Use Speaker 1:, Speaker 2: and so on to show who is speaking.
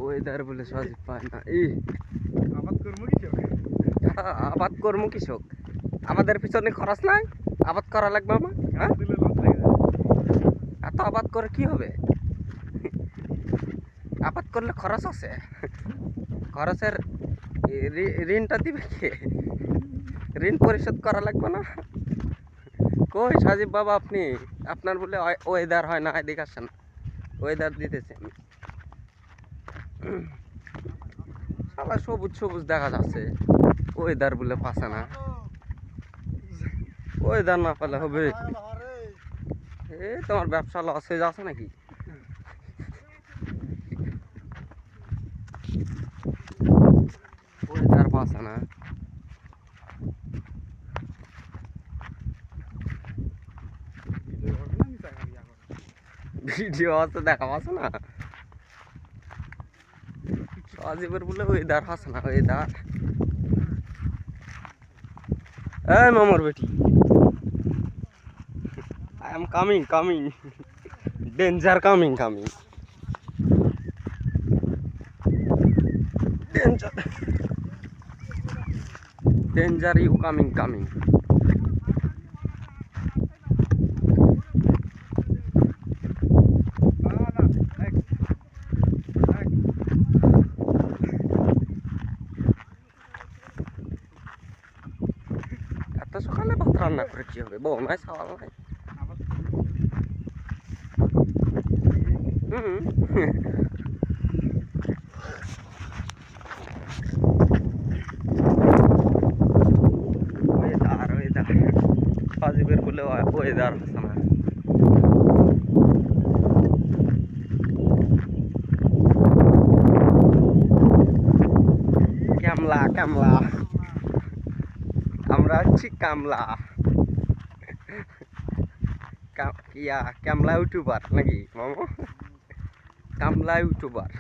Speaker 1: Weather বলে সজীব পায় না।
Speaker 2: আবাদ করবো কৃষক।
Speaker 1: আবাদ করবো কৃষক, আমাদের পিছনে খরচ নাই, আবাদ করা লাগবে আমার। হ্যাঁ,
Speaker 2: দিলে লস লাগে যায়।
Speaker 1: এত আবাদ করে কি হবে? আবাদ করলে খরচ আছে, খরচের ঋণটা দিবে কে? ঋণ পরিশোধ করা লাগবে না? কই সাজিব বাবা, আপনি আপনার বলে ওয়েদার হয় না, এদিকে আসেন, ওয়েদার দিতেছে আমি। সালা সবুজ সবুজ দেখা যাচ্ছে, ওয়েদার বলে পাচ্ছে না। ওয়েদার না পেলে হবে? এ তোমার ব্যবসা লস হয়ে যাচ্ছে নাকি? ওয়েদার পাচ্ছে না। ভিডিও আছে, দেখা পাচ্ছে না? সজীবের বলে ওয়েদার পাচ্ছে না, ওয়েদার। এই মামার বেটি, I am coming, coming. Danger coming, coming. Danger. Danger you coming, coming. এত সকালে ভাত রান্না করে কি হবে? বউ নাই, সওয়াল নাই। ওয়েদার ওয়েদার সজীবের বলে ওয়েদার আছে না। ক্যামলা ক্যামলা, আমরা হচ্ছি কামলা। ক্যামলা ইউটিউবার নাকি মামা? কামলা ইউটিউবার।